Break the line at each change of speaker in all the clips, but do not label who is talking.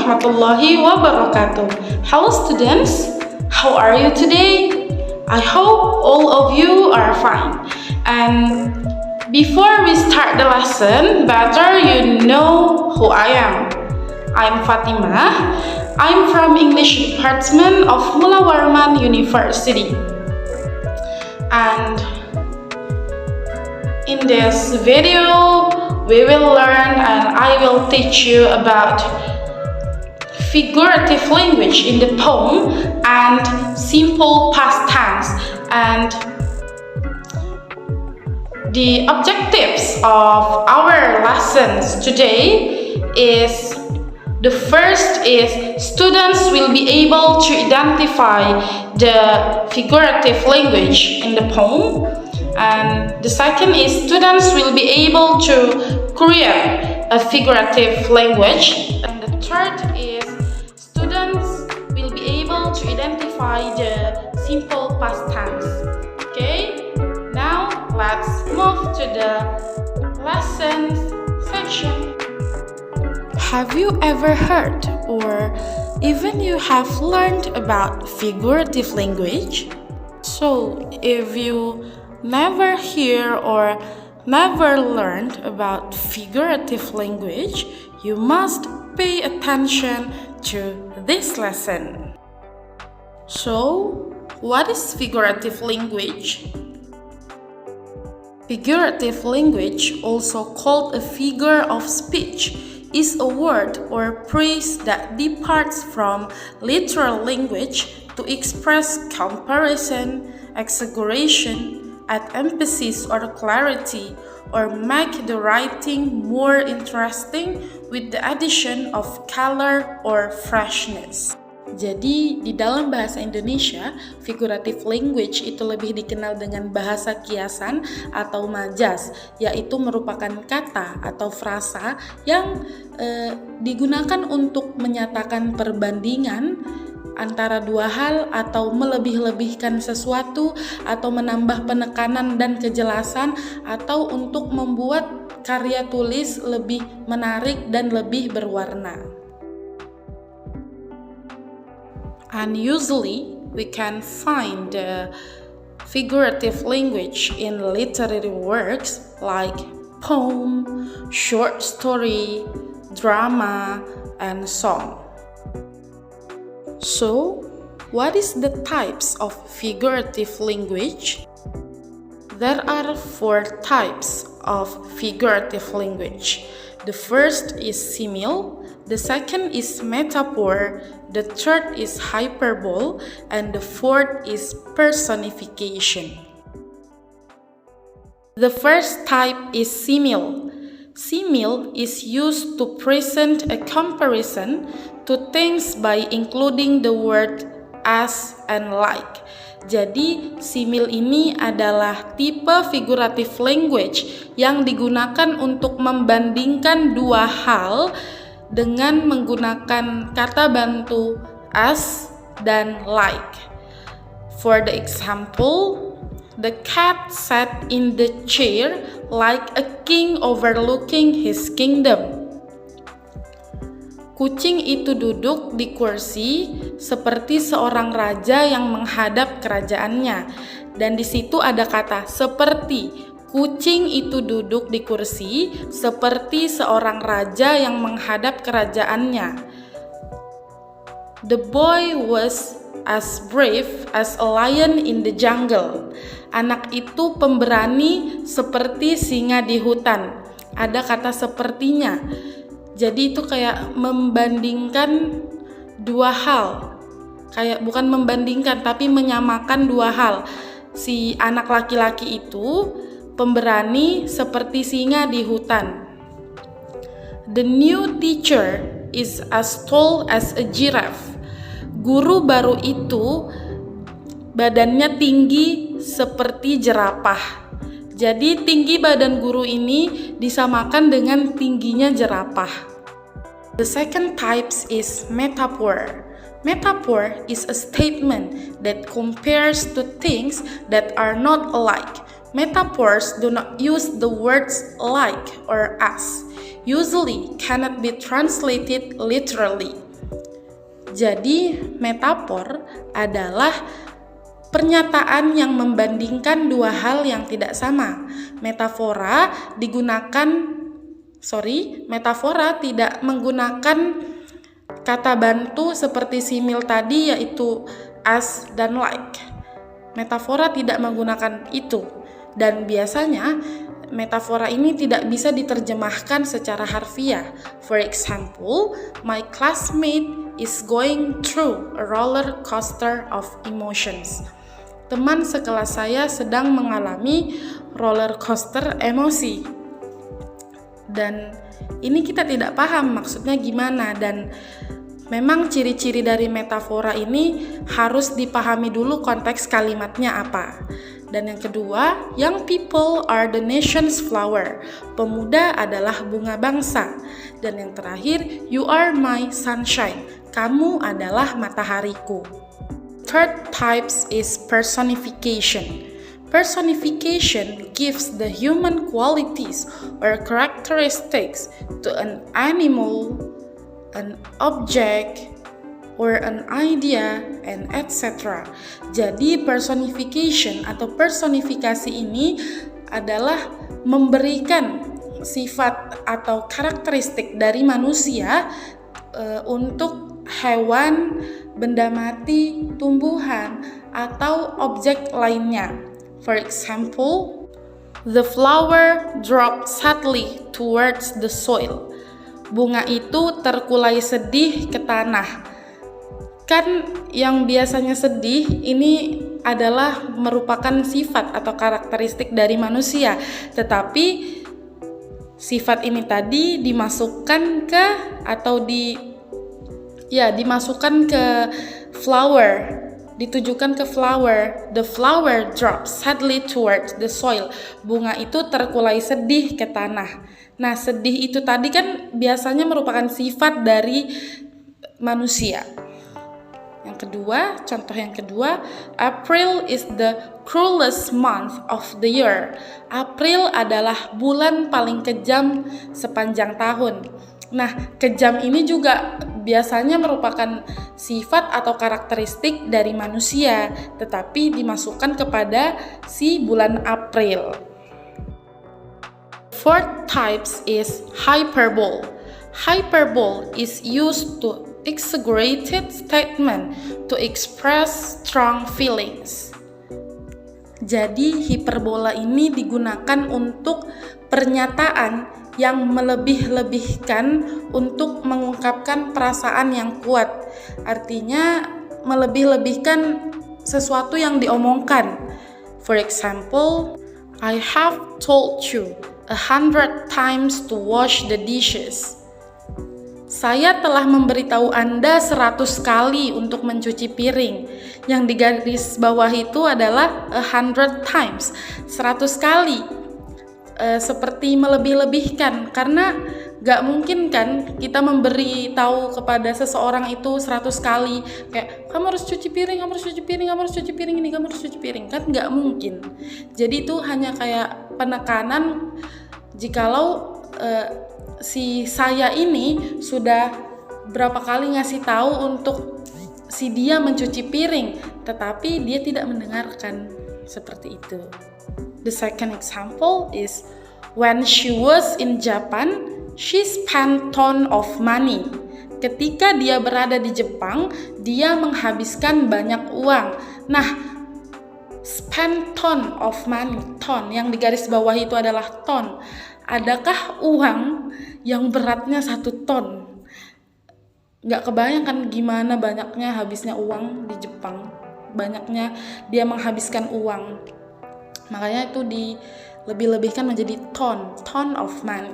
warahmatullahi wabarakatuh. Hello students, how are you today? I hope all of you are fine. And before we start the lesson, better you know who I am. I'm Fatimah. I'm from English Department of Mula Warman University. And in this video, we will learn and I will teach you about figurative language in the poem and simple past tense. And the objectives of our lessons today is, the first is students will be able to identify the figurative language in the poem. And the second is students will be able to create a figurative language. And the third is students will be able to identify the simple past tense. Okay, now let's move to the lessons section. Have you ever heard or even you have learned about figurative language? So if you never hear or never learned about figurative language, you must pay attention to this lesson. So, what is figurative language? Figurative language, also called a figure of speech, is a word or phrase that departs from literal language to express comparison, exaggeration, add emphasis or clarity, or make the writing more interesting with the addition of color or freshness. Jadi, di dalam bahasa Indonesia, figurative language itu lebih dikenal dengan bahasa kiasan atau majas, yaitu merupakan kata atau frasa yang digunakan untuk menyatakan perbandingan antara dua hal atau melebih-lebihkan sesuatu atau menambah penekanan dan kejelasan atau untuk membuat karya tulis lebih menarik dan lebih berwarna. And usually we can find the figurative language in literary works like poem, short story, drama, and song. So, what is the types of figurative language? There are 4 types of figurative language. The first is simile, the second is metaphor, the third is hyperbole, and the fourth is personification. The first type is simile. Simile is used to present a comparison to things by including the word as and like. Jadi, simile ini adalah tipe figurative language yang digunakan untuk membandingkan dua hal dengan menggunakan kata bantu as dan like. For the example, the cat sat in the chair like a king overlooking his kingdom. Kucing itu duduk di kursi seperti seorang raja yang menghadap kerajaannya. Dan di situ ada kata seperti. Kucing itu duduk di kursi seperti seorang raja yang menghadap kerajaannya. The boy was as brave as a lion in the jungle. Anak itu pemberani seperti singa di hutan. Ada kata sepertinya. Jadi itu kayak membandingkan dua hal. Kayak bukan membandingkan tapi menyamakan dua hal. Si anak laki-laki itu pemberani seperti singa di hutan. The new teacher is as tall as a giraffe. Guru baru itu badannya tinggi seperti jerapah. Jadi tinggi badan guru ini disamakan dengan tingginya jerapah. The second type is metaphor. Metaphor is a statement that compares two things that are not alike. Metaphors do not use the words like or as, usually cannot be translated literally. Jadi, metafor adalah pernyataan yang membandingkan dua hal yang tidak sama. Metafora tidak menggunakan kata bantu seperti simil tadi, yaitu as dan like. Metafora tidak menggunakan itu, dan biasanya metafora ini tidak bisa diterjemahkan secara harfiah. For example, my classmate is going through a roller coaster of emotions. Teman sekelas saya sedang mengalami roller coaster emosi. Dan ini kita tidak paham maksudnya gimana, dan memang ciri-ciri dari metafora ini harus dipahami dulu konteks kalimatnya apa. Dan yang kedua, young people are the nation's flower. Pemuda adalah bunga bangsa. Dan yang terakhir, you are my sunshine. Kamu adalah matahariku. Third types is personification. Personification gives the human qualities or characteristics to an animal, an object, or an idea, and etc. Jadi personification atau personifikasi ini adalah memberikan sifat atau karakteristik dari manusia untuk hewan, benda mati, tumbuhan, atau objek lainnya. For example, the flower dropped sadly towards the soil. Bunga itu terkulai sedih ke tanah. Kan yang biasanya sedih ini adalah merupakan sifat atau karakteristik dari manusia, tetapi sifat ini tadi dimasukkan ke flower, ditujukan ke flower. The flower drops sadly towards the soil. Bunga itu terkulai sedih ke tanah. Nah, sedih itu tadi kan biasanya merupakan sifat dari manusia. Contoh yang kedua, April is the cruelest month of the year. April adalah bulan paling kejam sepanjang tahun. Nah, kejam ini juga biasanya merupakan sifat atau karakteristik dari manusia, tetapi dimasukkan kepada si bulan April. Fourth types is hyperbole. Hyperbole is used to exaggerated statement to express strong feelings. Jadi hiperbola ini digunakan untuk pernyataan yang melebih-lebihkan untuk mengungkapkan perasaan yang kuat. Artinya melebih-lebihkan sesuatu yang diomongkan. For example, I have told you 100 times to wash the dishes. Saya telah memberitahu Anda 100 kali untuk mencuci piring. Yang digaris bawah itu adalah 100 times, 100 kali. Seperti melebih-lebihkan, karena gak mungkin kan kita memberi tahu kepada seseorang itu 100 kali kayak kamu harus cuci piring, kamu harus cuci piring, kamu harus cuci piring ini, kamu harus cuci piring, kan gak mungkin. Jadi itu hanya kayak penekanan jikalau si saya ini sudah berapa kali ngasih tahu untuk si dia mencuci piring, tetapi dia tidak mendengarkan, seperti itu. The second example is when she was in Japan, she spent ton of money. Ketika dia berada di Jepang, dia menghabiskan banyak uang. Nah, spend ton of money, ton yang digaris bawah itu adalah ton. Adakah uang yang beratnya 1 ton? Gak kebayangkan gimana banyaknya habisnya uang di Jepang. Banyaknya dia menghabiskan uang. Makanya itu dilebih-lebihkan menjadi ton of money.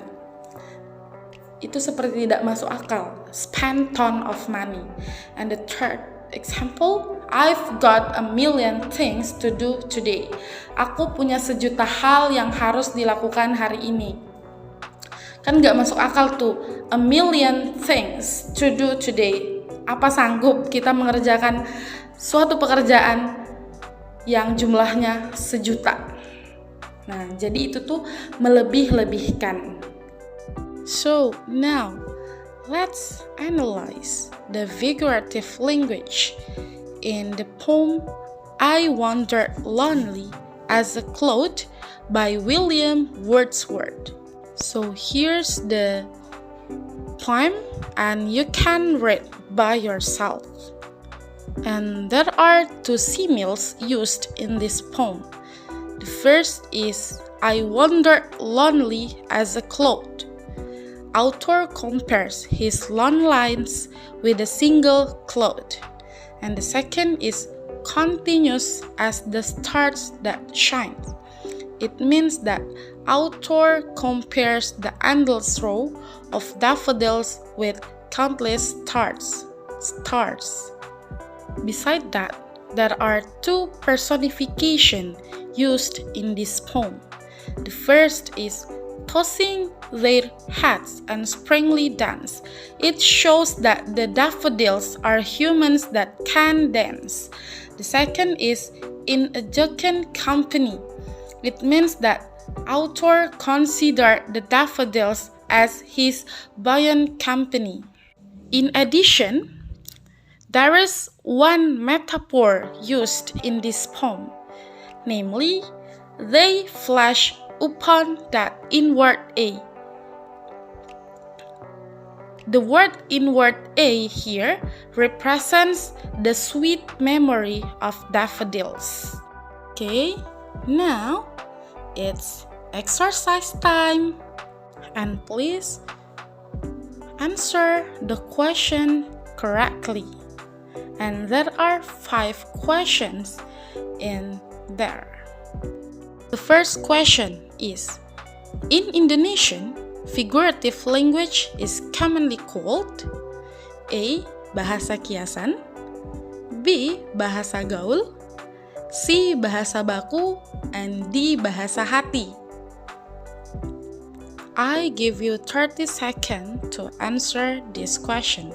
Itu seperti tidak masuk akal. Spend ton of money. And the third example, I've got 1,000,000 things to do today. Aku punya 1.000.000 hal yang harus dilakukan hari ini. Kan gak masuk akal tuh, 1,000,000 things to do today. Apa sanggup kita mengerjakan suatu pekerjaan yang jumlahnya 1.000.000? Nah, jadi itu tuh melebih-lebihkan. So, now Let's analyze the figurative language in the poem I Wandered Lonely as a Cloud by William Wordsworth. So here's the poem and you can read by yourself. And there are two similes used in this poem. The first is I wandered lonely as a cloud. Author compares his loneliness with a single cloud. And the second is continuous as the stars that shine. It means that author compares the endless row of daffodils with countless stars. Besides that, there are two personifications used in this poem. The first is tossing their heads and springly dance. It shows that the daffodils are humans that can dance. The second is in a jocund company. It means that author considered the daffodils as his buoyant company. In addition, there is one metaphor used in this poem, namely, they flash upon that inward eye. The word inward eye here represents the sweet memory of daffodils. Okay, now it's exercise time. And please answer the question correctly. And there are 5 questions in there. The first question is, in Indonesian, figurative language is commonly called A. Bahasa kiasan, B. Bahasa gaul, C. Bahasa baku, and D. Bahasa hati. I give you 30 seconds to answer this question.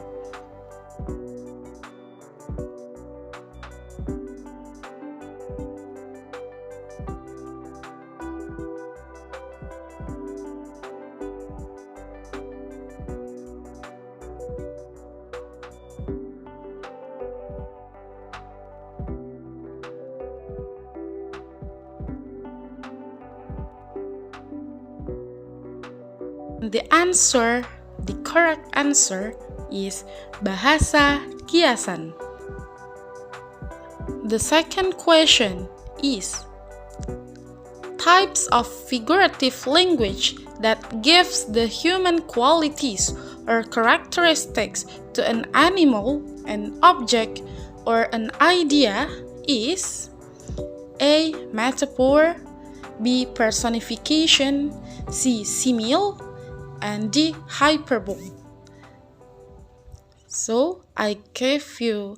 The correct answer is bahasa kiasan. The second question is, types of figurative language that gives the human qualities or characteristics to an animal, an object, or an idea is A. Metaphor, B. Personification, C. Simile, and D. Hyperbole. So I gave you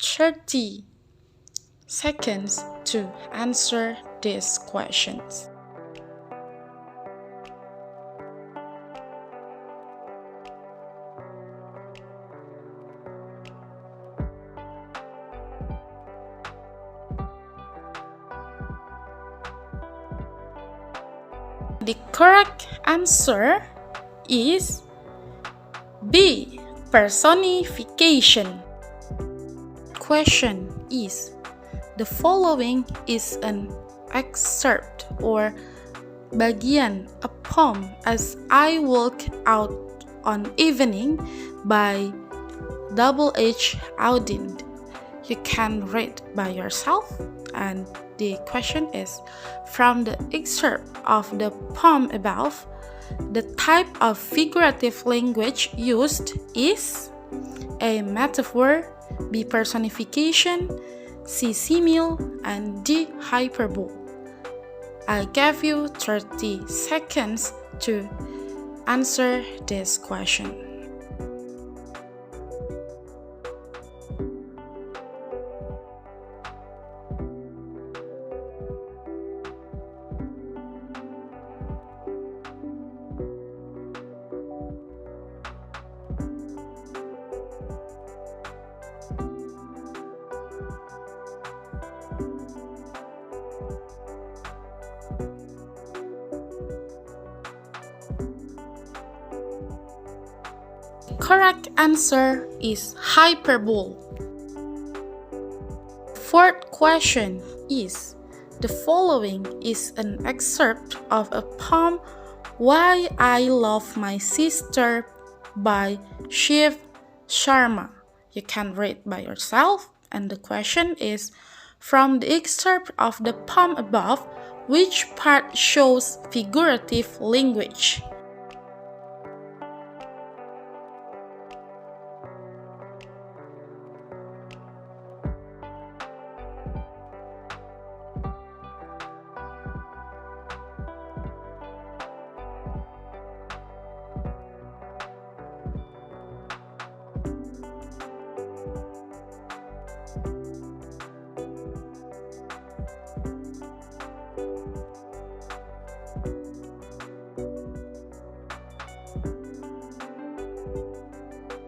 30 seconds to answer these questions. The correct answer is B. Personification. Question is, the following is an excerpt or bagian a poem as I Walk Out on Evening by W.H. Audin. You can read by yourself, and the question is, from the excerpt of the poem above, the type of figurative language used is A. Metaphor, B. Personification, C. Simile, and D. Hyperbole. I gave you 30 seconds to answer this question. correct answer is hyperbole. Fourth question is, the following is an excerpt of a poem Why I Love My Sister by Shiv Sharma. You can read by yourself, and the question is, from the excerpt of the poem above, which part shows figurative language?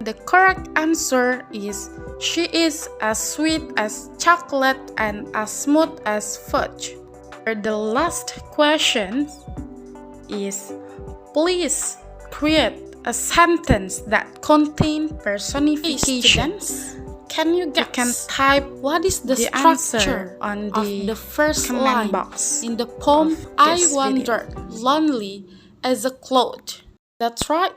The correct answer is, she is as sweet as chocolate and as smooth as fudge. The last question is, please create a sentence that contains personifications. Can you can type what is the structure on the first line box in the poem I Wandered Lonely as a Cloud? That's right.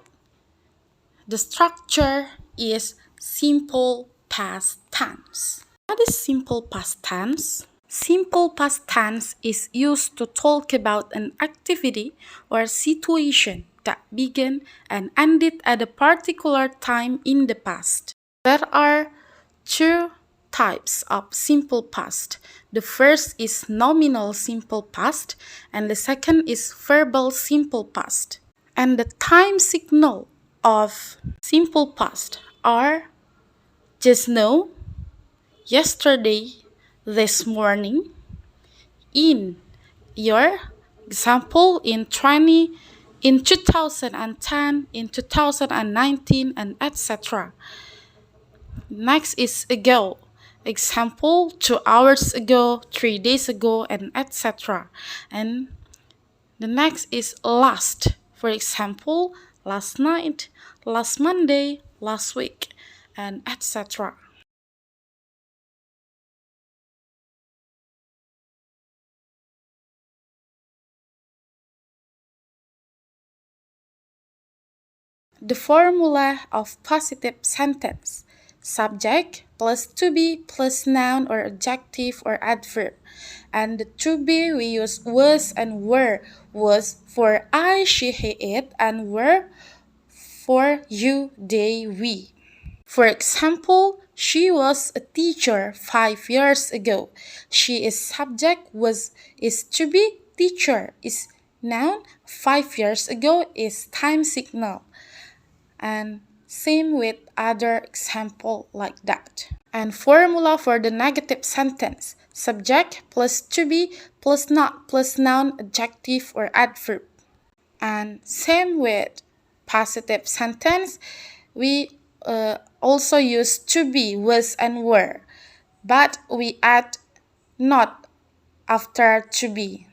The structure is simple past tense. What is simple past tense? Simple past tense is used to talk about an activity or situation that began and ended at a particular time in the past. There are two types of simple past. The first is nominal simple past, and the second is verbal simple past. And the time signal of simple past are just now, yesterday, this morning, in your example in 2010, in 2019, and etc. Next is ago. Example 2 hours ago, 3 days ago, and etc. And the next is last. For example, last night, last Monday, last week, and etc. The formula of positive sentence: subject plus to be plus noun or adjective or adverb. And the to be we use was and were. Was for I, she, he, it, and were for you, they, we. For example, she was a teacher 5 years ago. She is subject, was is to be, teacher is noun, 5 years ago is time signal. And same with other example like that. And formula for the negative sentence: subject plus to be plus not plus noun, adjective, or adverb. And same with positive sentence, we also use to be, was, and were, but we add not after to be,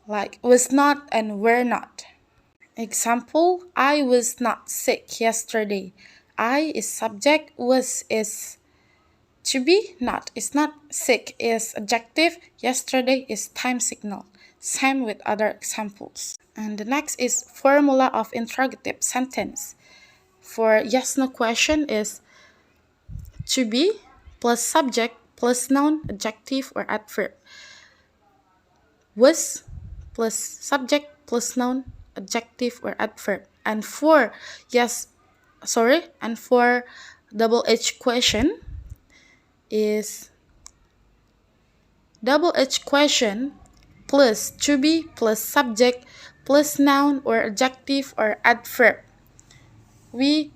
like was not and were not. Example, I was not sick yesterday. I is subject, was is to be, not is not, sick is adjective, yesterday is time signal. Same with other examples. And the next is formula of interrogative sentence. For yes no question is to be plus subject plus noun, adjective, or adverb. Was plus subject plus noun, adjective, or adverb. And for double H question is double H question plus to be plus subject plus noun or adjective or adverb. We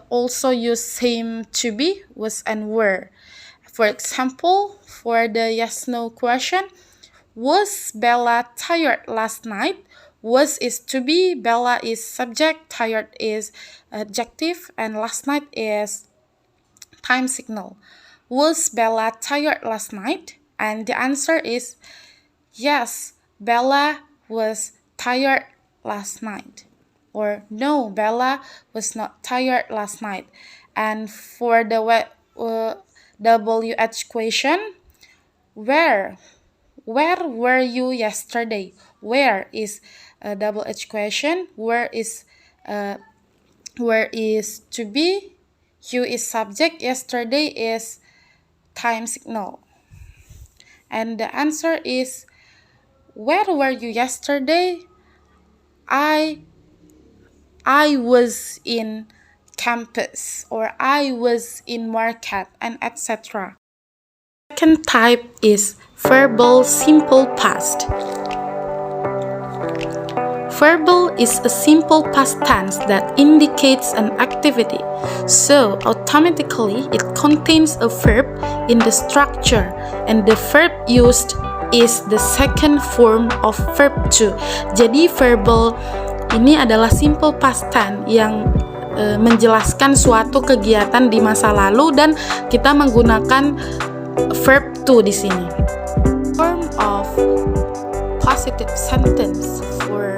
also use same to be, was, and were. For example, for the yes no question, was Bella tired last night? Was is to be, Bella is subject, tired is adjective, and last night is time signal. Was Bella tired last night? And the answer is yes, Bella was tired last night. or no, Bella was not tired last night. And for the WH question, where? Where were you yesterday? Where is a double H question? Where is to be? You is subject. Yesterday is time signal. And the answer is, where were you yesterday? I was in campus, or I was in market, and etc. Second type is verbal simple past. Verbal is a simple past tense that indicates an activity, so automatically it contains a verb in the structure, and the verb used is the second form of verb to. Jadi verbal ini adalah simple past tense yang menjelaskan suatu kegiatan di masa lalu dan kita menggunakan verb to di sini. Form of positive sentence for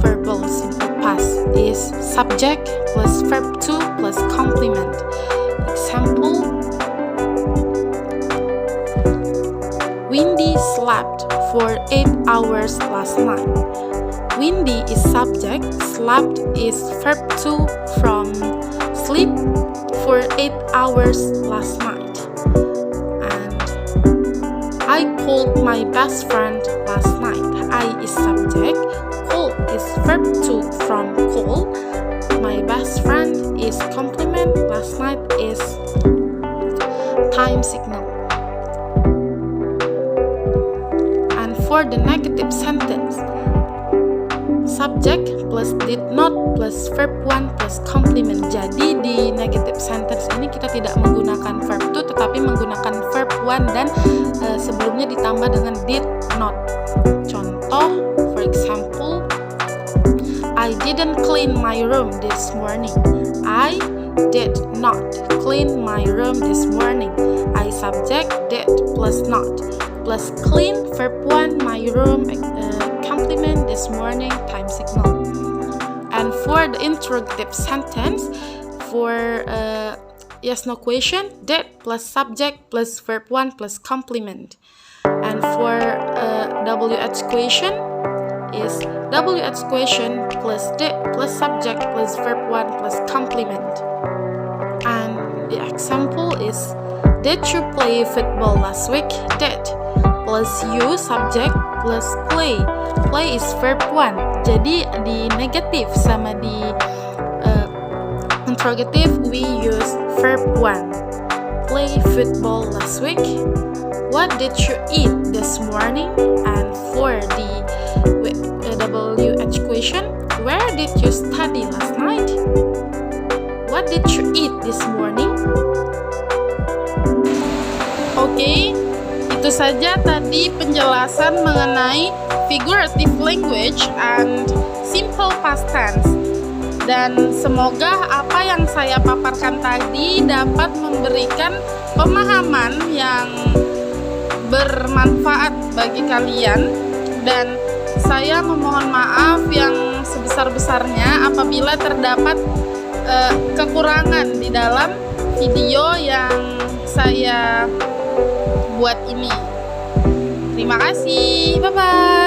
verbal simple past is subject plus verb to plus complement. Example: Windy slept for 8 hours last night. Windy is subject, slept is verb to from sleep for 8 hours last night. And I called my best friend last night. I is subject, call is verb to from call. My best friend is complement, last night is time signal. And for the negative sentence, subject plus did not plus verb one plus complement. Jadi di negative sentence ini kita tidak menggunakan verb to tetapi menggunakan verb one dan sebelumnya ditambah dengan did not. Contoh, for example, I didn't clean my room this morning. I did not clean my room this morning. I subject did plus not plus clean verb one my room complement this morning time signal. And for the interrogative sentence, for yes no question, did plus subject plus verb one plus complement. And for WH question is WH question plus did plus subject plus verb one plus complement. And the example is, did you play football last week? Did plus you subject plus play. Play is verb one. Jadi di negative sama di interrogative we use verb one. Play football last week. What did you eat this morning? And for the WH question, where did you study last night? What did you eat this morning? Oke. Itu saja tadi penjelasan mengenai figurative language and simple past tense. Dan semoga apa yang saya paparkan tadi dapat memberikan pemahaman yang bermanfaat bagi kalian. Dan saya memohon maaf yang sebesar-besarnya apabila terdapat kekurangan di dalam video yang saya buat ini. Terima kasih, bye-bye.